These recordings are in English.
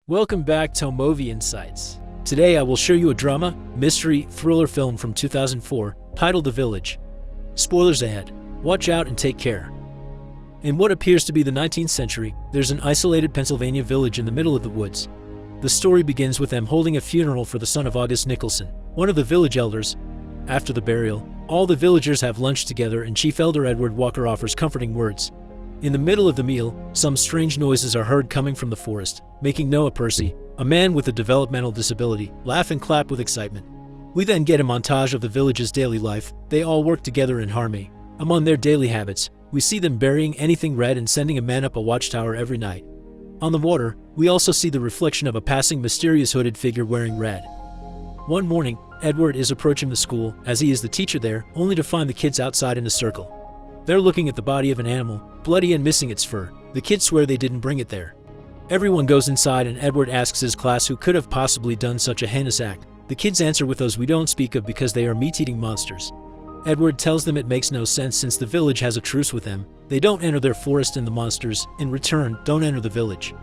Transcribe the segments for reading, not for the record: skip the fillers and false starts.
Welcome back to Movie Insights. Today I will show you a drama, mystery, thriller film from 2004 titled The Village. Spoilers ahead. Watch out and take care. In what appears to be the 19th century, there's an isolated Pennsylvania village in the middle of the woods. The story begins with them holding a funeral for the son of August Nicholson, one of the village elders. After the burial, all the villagers have lunch together and Chief Elder Edward Walker offers comforting words. In the middle of the meal, some strange noises are heard coming from the forest, making Noah Percy, a man with a developmental disability, laugh and clap with excitement. We then get a montage of the village's daily life. They all work together in harmony. Among their daily habits, we see them burying anything red and sending a man up a watchtower every night. On the water, we also see the reflection of a passing mysterious hooded figure wearing red. One morning, Edward is approaching the school, as he is the teacher there, only to find the kids outside in a circle. They're looking at the body of an animal, bloody and missing its fur. The kids swear they didn't bring it there. Everyone goes inside and Edward asks his class who could have possibly done such a heinous act. The kids answer with those we don't speak of because they are meat-eating monsters. Edward tells them it makes no sense since the village has a truce with them. They don't enter their forest and the monsters, in return, don't enter the village.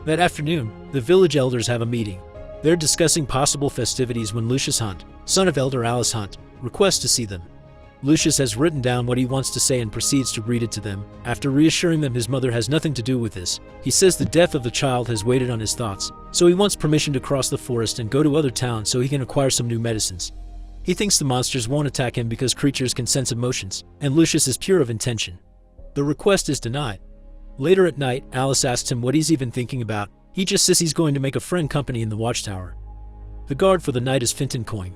That afternoon, the village elders have a meeting. They're discussing possible festivities when Lucius Hunt, son of Elder Alice Hunt, requests to see them. Lucius has written down what he wants to say and proceeds to read it to them. After reassuring them his mother has nothing to do with this, he says the death of the child has weighed on his thoughts, so he wants permission to cross the forest and go to other towns so he can acquire some new medicines. He thinks the monsters won't attack him because creatures can sense emotions, and Lucius is pure of intention. The request is denied. Later at night, Alice asks him what he's even thinking about. He just says he's going to make a friend company in the watchtower. The guard for the night is Finton Coin.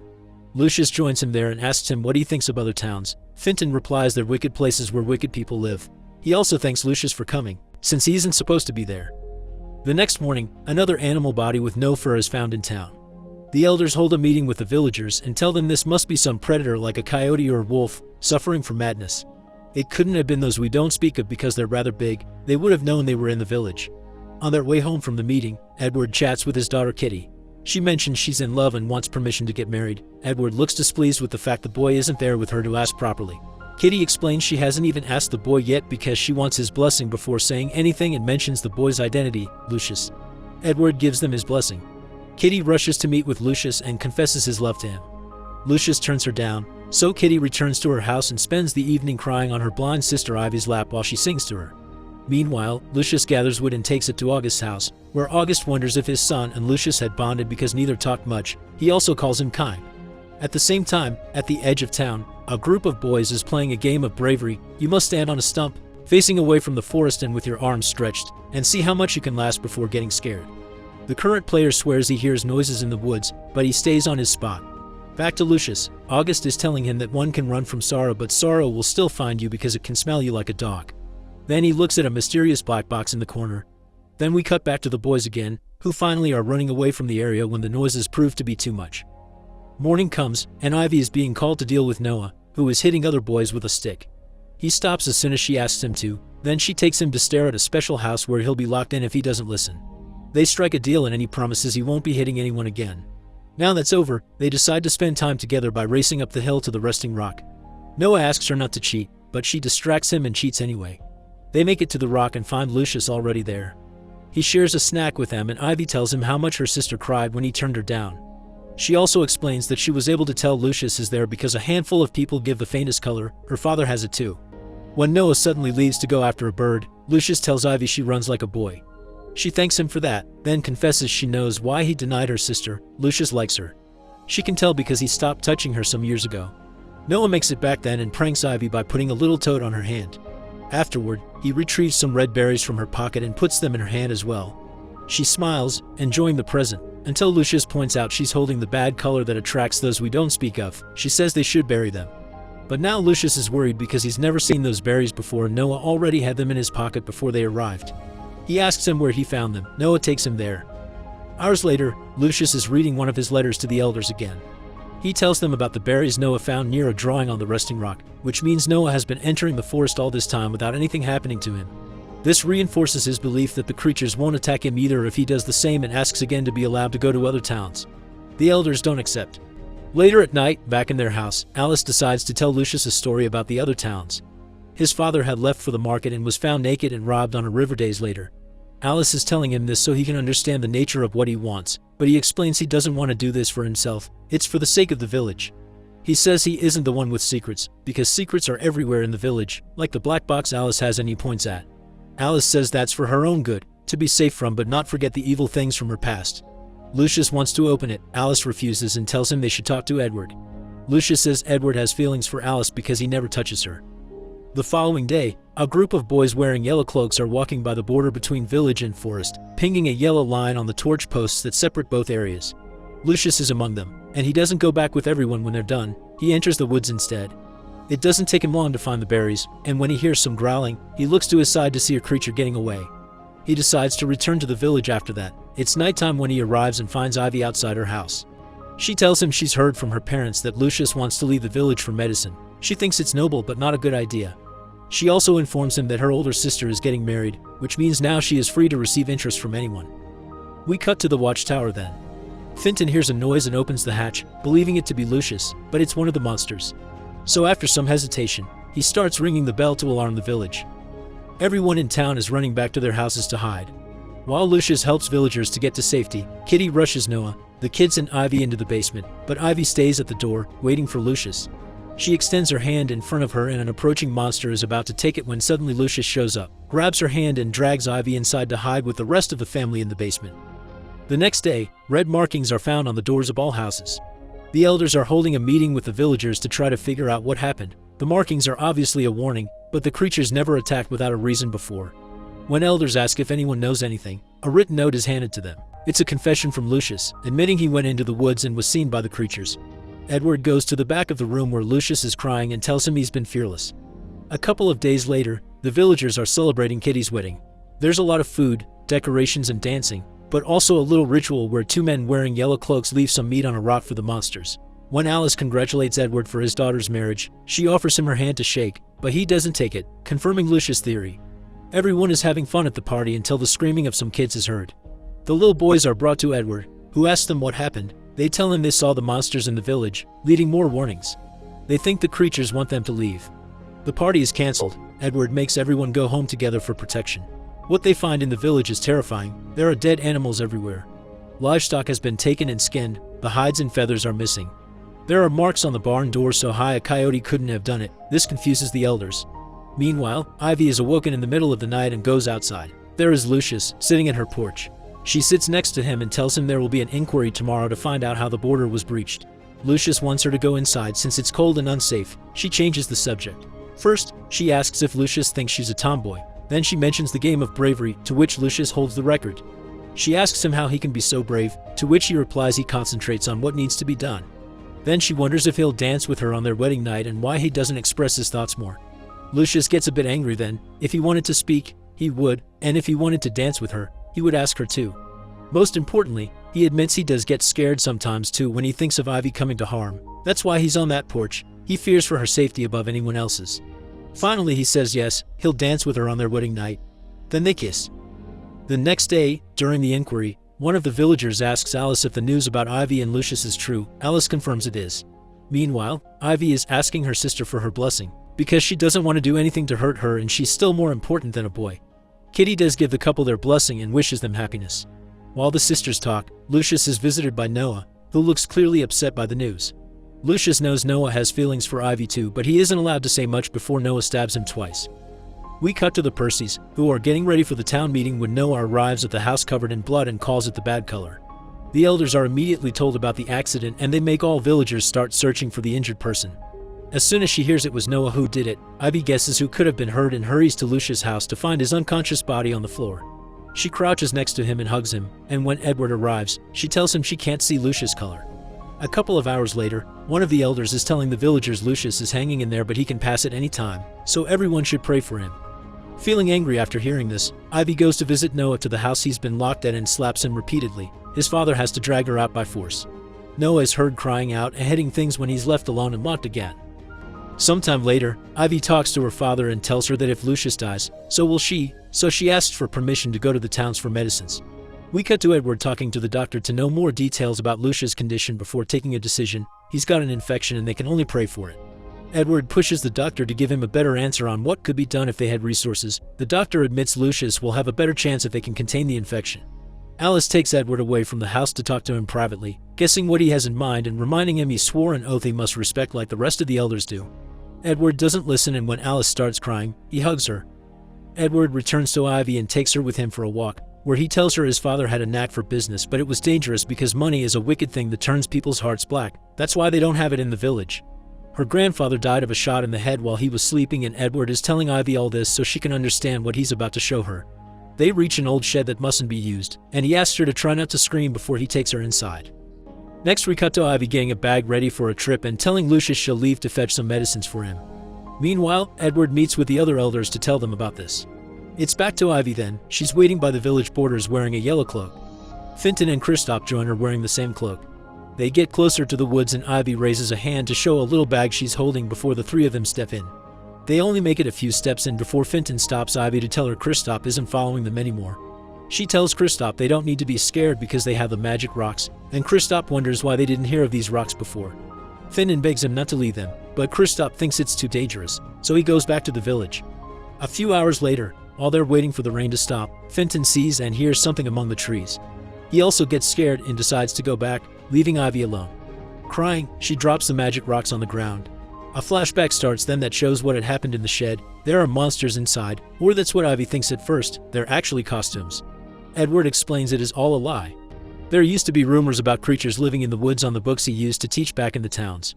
Lucius joins him there and asks him what he thinks of other towns. Finton replies they're wicked places where wicked people live. He also thanks Lucius for coming, since he isn't supposed to be there. The next morning, another animal body with no fur is found in town. The elders hold a meeting with the villagers and tell them this must be some predator like a coyote or a wolf, suffering from madness. It couldn't have been those we don't speak of because they're rather big. They would have known they were in the village. On their way home from the meeting, Edward chats with his daughter Kitty. She mentions she's in love and wants permission to get married. Edward looks displeased with the fact the boy isn't there with her to ask properly. Kitty explains she hasn't even asked the boy yet because she wants his blessing before saying anything and mentions the boy's identity, Lucius. Edward gives them his blessing. Kitty rushes to meet with Lucius and confesses his love to him. Lucius turns her down, so Kitty returns to her house and spends the evening crying on her blind sister Ivy's lap while she sings to her. Meanwhile, Lucius gathers wood and takes it to August's house, where August wonders if his son and Lucius had bonded because neither talked much. He also calls him kind. At the same time, at the edge of town, a group of boys is playing a game of bravery. You must stand on a stump, facing away from the forest and with your arms stretched, and see how much you can last before getting scared. The current player swears he hears noises in the woods, but he stays on his spot. Back to Lucius. August is telling him that one can run from sorrow, but sorrow will still find you because it can smell you like a dog. Then he looks at a mysterious black box in the corner. Then we cut back to the boys again, who finally are running away from the area when the noises prove to be too much. Morning comes, and Ivy is being called to deal with Noah, who is hitting other boys with a stick. He stops as soon as she asks him to, then she takes him to stare at a special house where he'll be locked in if he doesn't listen. They strike a deal and he promises he won't be hitting anyone again. Now that's over, they decide to spend time together by racing up the hill to the resting rock. Noah asks her not to cheat, but she distracts him and cheats anyway. They make it to the rock and find Lucius already there. He shares a snack with them and Ivy tells him how much her sister cried when he turned her down. She also explains that she was able to tell Lucius is there because a handful of people give the faintest color. Her father has it too. When Noah suddenly leaves to go after a bird, Lucius tells Ivy she runs like a boy. She thanks him for that, then confesses she knows why he denied her sister. Lucius likes her. She can tell because he stopped touching her some years ago. Noah makes it back then and pranks Ivy by putting a little toad on her hand. Afterward, he retrieves some red berries from her pocket and puts them in her hand as well. She smiles, enjoying the present, until Lucius points out she's holding the bad color that attracts those we don't speak of. She says they should bury them. But now Lucius is worried because he's never seen those berries before and Noah already had them in his pocket before they arrived. He asks him where he found them. Noah takes him there. Hours later, Lucius is reading one of his letters to the elders again. He tells them about the berries Noah found near a drawing on the resting rock, which means Noah has been entering the forest all this time without anything happening to him. This reinforces his belief that the creatures won't attack him either if he does the same and asks again to be allowed to go to other towns. The elders don't accept. Later at night, back in their house, Alice decides to tell Lucius a story about the other towns. His father had left for the market and was found naked and robbed on a river days later. Alice is telling him this so he can understand the nature of what he wants, but he explains he doesn't want to do this for himself, it's for the sake of the village. He says he isn't the one with secrets, because secrets are everywhere in the village, like the black box Alice has and he points at. Alice says that's for her own good, to be safe from but not forget the evil things from her past. Lucius wants to open it, Alice refuses and tells him they should talk to Edward. Lucius says Edward has feelings for Alice because he never touches her. The following day, a group of boys wearing yellow cloaks are walking by the border between village and forest, pinging a yellow line on the torch posts that separate both areas. Lucius is among them, and he doesn't go back with everyone when they're done, he enters the woods instead. It doesn't take him long to find the berries, and when he hears some growling, he looks to his side to see a creature getting away. He decides to return to the village after that. It's nighttime when he arrives and finds Ivy outside her house. She tells him she's heard from her parents that Lucius wants to leave the village for medicine. She thinks it's noble but not a good idea. She also informs him that her older sister is getting married, which means now she is free to receive interest from anyone. We cut to the watchtower then. Finton hears a noise and opens the hatch, believing it to be Lucius, but it's one of the monsters. So after some hesitation, he starts ringing the bell to alarm the village. Everyone in town is running back to their houses to hide. While Lucius helps villagers to get to safety, Kitty rushes Noah, the kids and Ivy into the basement, but Ivy stays at the door, waiting for Lucius. She extends her hand in front of her and an approaching monster is about to take it when suddenly Lucius shows up, grabs her hand and drags Ivy inside to hide with the rest of the family in the basement. The next day, red markings are found on the doors of all houses. The elders are holding a meeting with the villagers to try to figure out what happened. The markings are obviously a warning, but the creatures never attacked without a reason before. When elders ask if anyone knows anything, a written note is handed to them. It's a confession from Lucius, admitting he went into the woods and was seen by the creatures. Edward goes to the back of the room where Lucius is crying and tells him he's been fearless. A couple of days later, the villagers are celebrating Kitty's wedding. There's a lot of food, decorations and dancing, but also a little ritual where two men wearing yellow cloaks leave some meat on a rock for the monsters. When Alice congratulates Edward for his daughter's marriage, she offers him her hand to shake, but he doesn't take it, confirming Lucius' theory. Everyone is having fun at the party until the screaming of some kids is heard. The little boys are brought to Edward, who asks them what happened. They tell him they saw the monsters in the village, leading more warnings. They think the creatures want them to leave. The party is cancelled. Edward makes everyone go home together for protection. What they find in the village is terrifying. There are dead animals everywhere. Livestock has been taken and skinned. The hides and feathers are missing. There are marks on the barn door so high a coyote couldn't have done it. This confuses the elders. Meanwhile, Ivy is awoken in the middle of the night and goes outside. There is Lucius, sitting at her porch. She sits next to him and tells him there will be an inquiry tomorrow to find out how the border was breached. Lucius wants her to go inside since it's cold and unsafe. She changes the subject. First, she asks if Lucius thinks she's a tomboy. Then she mentions the game of bravery, to which Lucius holds the record. She asks him how he can be so brave, to which he replies he concentrates on what needs to be done. Then she wonders if he'll dance with her on their wedding night and why he doesn't express his thoughts more. Lucius gets a bit angry then. If he wanted to speak, he would, and if he wanted to dance with her, he would ask her too. Most importantly, he admits he does get scared sometimes too when he thinks of Ivy coming to harm. That's why he's on that porch. He fears for her safety above anyone else's. Finally, he says yes, he'll dance with her on their wedding night. Then they kiss. The next day, during the inquiry, one of the villagers asks Alice if the news about Ivy and Lucius is true. Alice confirms it is. Meanwhile, Ivy is asking her sister for her blessing, because she doesn't want to do anything to hurt her and she's still more important than a boy. Kitty does give the couple their blessing and wishes them happiness. While the sisters talk, Lucius is visited by Noah, who looks clearly upset by the news. Lucius knows Noah has feelings for Ivy too, but he isn't allowed to say much before Noah stabs him twice. We cut to the Percys, who are getting ready for the town meeting when Noah arrives at the house covered in blood and calls it the bad color. The elders are immediately told about the accident and they make all villagers start searching for the injured person. As soon as she hears it was Noah who did it, Ivy guesses who could have been hurt and hurries to Lucius' house to find his unconscious body on the floor. She crouches next to him and hugs him, and when Edward arrives, she tells him she can't see Lucius' color. A couple of hours later, one of the elders is telling the villagers Lucius is hanging in there but he can pass at any time, so everyone should pray for him. Feeling angry after hearing this, Ivy goes to visit Noah to the house he's been locked at and slaps him repeatedly. His father has to drag her out by force. Noah is heard crying out and hitting things when he's left alone and locked again. Sometime later, Ivy talks to her father and tells her that if Lucius dies, so will she, so she asks for permission to go to the towns for medicines. We cut to Edward talking to the doctor to know more details about Lucius' condition before taking a decision. He's got an infection and they can only pray for it. Edward pushes the doctor to give him a better answer on what could be done if they had resources. The doctor admits Lucius will have a better chance if they can contain the infection. Alice takes Edward away from the house to talk to him privately, guessing what he has in mind and reminding him he swore an oath he must respect like the rest of the elders do. Edward doesn't listen, and when Alice starts crying, he hugs her. Edward returns to Ivy and takes her with him for a walk, where he tells her his father had a knack for business, but it was dangerous because money is a wicked thing that turns people's hearts black. That's why they don't have it in the village. Her grandfather died of a shot in the head while he was sleeping, and Edward is telling Ivy all this so she can understand what he's about to show her. They reach an old shed that mustn't be used, and he asks her to try not to scream before he takes her inside. Next we cut to Ivy getting a bag ready for a trip and telling Lucius she'll leave to fetch some medicines for him. Meanwhile, Edward meets with the other elders to tell them about this. It's back to Ivy then. She's waiting by the village borders wearing a yellow cloak. Finton and Kristoff join her wearing the same cloak. They get closer to the woods and Ivy raises a hand to show a little bag she's holding before the three of them step in. They only make it a few steps in before Finton stops Ivy to tell her Kristoff isn't following them anymore. She tells Kristoff they don't need to be scared because they have the magic rocks, and Kristoff wonders why they didn't hear of these rocks before. Finton begs him not to leave them, but Kristoff thinks it's too dangerous, so he goes back to the village. A few hours later, while they're waiting for the rain to stop, Finton sees and hears something among the trees. He also gets scared and decides to go back, leaving Ivy alone. Crying, she drops the magic rocks on the ground. A flashback starts then that shows what had happened in the shed. There are monsters inside, or that's what Ivy thinks at first. They're actually costumes. Edward explains it is all a lie. There used to be rumors about creatures living in the woods on the books he used to teach back in the towns.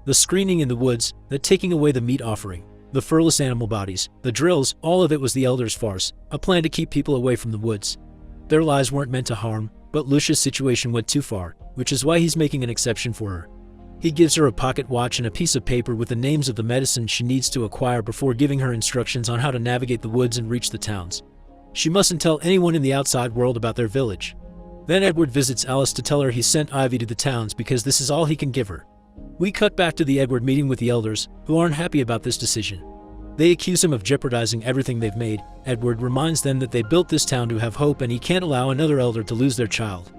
The screening in the woods, the taking away the meat offering, the furless animal bodies, the drills, all of it was the elders' farce, a plan to keep people away from the woods. Their lies weren't meant to harm, but Lucius' situation went too far, which is why he's making an exception for her. He gives her a pocket watch and a piece of paper with the names of the medicine she needs to acquire before giving her instructions on how to navigate the woods and reach the towns. She mustn't tell anyone in the outside world about their village. Then Edward visits Alice to tell her he sent Ivy to the towns because this is all he can give her. We cut back to the Edward meeting with the elders, who aren't happy about this decision. They accuse him of jeopardizing everything they've made. Edward reminds them that they built this town to have hope and he can't allow another elder to lose their child.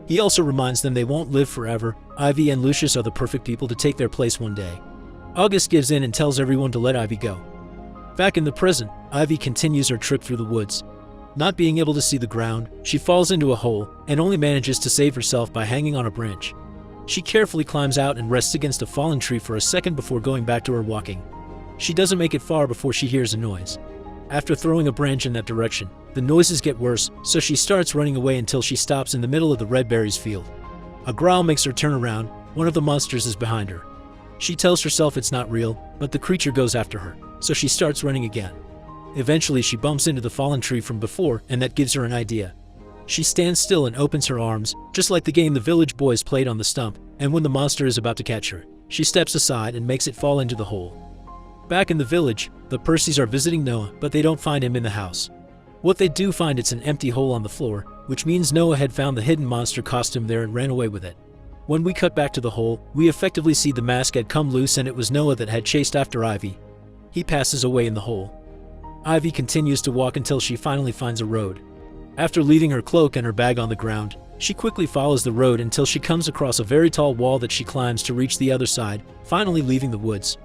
He also reminds them they won't live forever. Ivy and Lucius are the perfect people to take their place one day. August gives in and tells everyone to let Ivy go. Back in the present, Ivy continues her trip through the woods. Not being able to see the ground, she falls into a hole and only manages to save herself by hanging on a branch. She carefully climbs out and rests against a fallen tree for a second before going back to her walking. She doesn't make it far before she hears a noise. After throwing a branch in that direction, the noises get worse, so she starts running away until she stops in the middle of the red berries field. A growl makes her turn around. One of the monsters is behind her. She tells herself it's not real, but the creature goes after her, so she starts running again. Eventually she bumps into the fallen tree from before, and that gives her an idea. She stands still and opens her arms, just like the game the village boys played on the stump, and when the monster is about to catch her, she steps aside and makes it fall into the hole. Back in the village, the Percys are visiting Noah, but they don't find him in the house. What they do find, it's an empty hole on the floor, which means Noah had found the hidden monster costume there and ran away with it. When we cut back to the hole, we effectively see the mask had come loose and it was Noah that had chased after Ivy. He passes away in the hole. Ivy continues to walk until she finally finds a road. After leaving her cloak and her bag on the ground, she quickly follows the road until she comes across a very tall wall that she climbs to reach the other side, finally leaving the woods.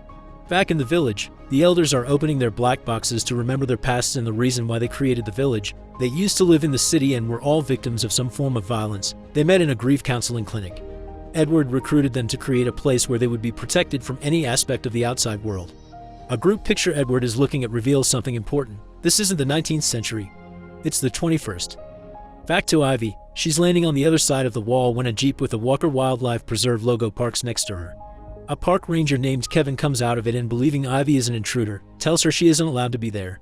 Back in the village, the elders are opening their black boxes to remember their past and the reason why they created the village. They used to live in the city and were all victims of some form of violence. They met in a grief counseling clinic. Edward recruited them to create a place where they would be protected from any aspect of the outside world. A group picture Edward is looking at reveals something important. This isn't the 19th century. It's the 21st. Back to Ivy. She's landing on the other side of the wall when a jeep with a Walker Wildlife Preserve logo parks next to her. A park ranger named Kevin comes out of it and, believing Ivy is an intruder, tells her she isn't allowed to be there.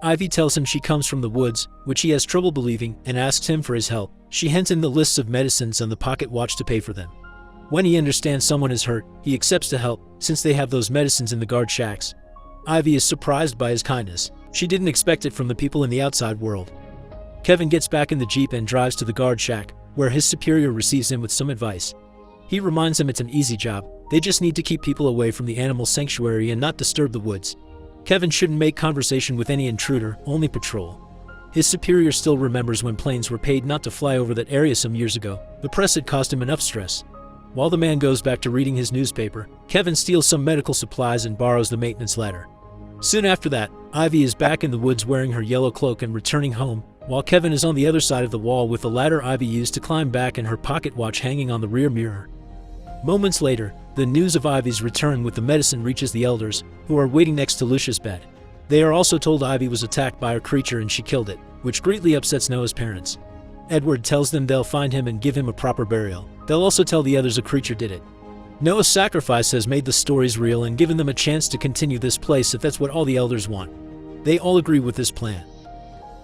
Ivy tells him she comes from the woods, which he has trouble believing, and asks him for his help. She hands him the lists of medicines and the pocket watch to pay for them. When he understands someone is hurt, he accepts to help, since they have those medicines in the guard shacks. Ivy is surprised by his kindness. She didn't expect it from the people in the outside world. Kevin gets back in the jeep and drives to the guard shack, where his superior receives him with some advice. He reminds him it's an easy job. They just need to keep people away from the animal sanctuary and not disturb the woods. Kevin shouldn't make conversation with any intruder, only patrol. His superior still remembers when planes were paid not to fly over that area some years ago. The press had caused him enough stress. While the man goes back to reading his newspaper, Kevin steals some medical supplies and borrows the maintenance ladder. Soon after that, Ivy is back in the woods wearing her yellow cloak and returning home, while Kevin is on the other side of the wall with the ladder Ivy used to climb back and her pocket watch hanging on the rear mirror. Moments later, the news of Ivy's return with the medicine reaches the elders, who are waiting next to Lucia's bed. They are also told Ivy was attacked by a creature and she killed it, which greatly upsets Noah's parents. Edward tells them they'll find him and give him a proper burial. They'll also tell the others a creature did it. Noah's sacrifice has made the stories real and given them a chance to continue this place if that's what all the elders want. They all agree with this plan.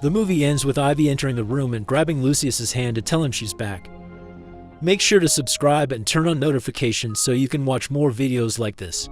The movie ends with Ivy entering the room and grabbing Lucius's hand to tell him she's back. Make sure to subscribe and turn on notifications so you can watch more videos like this.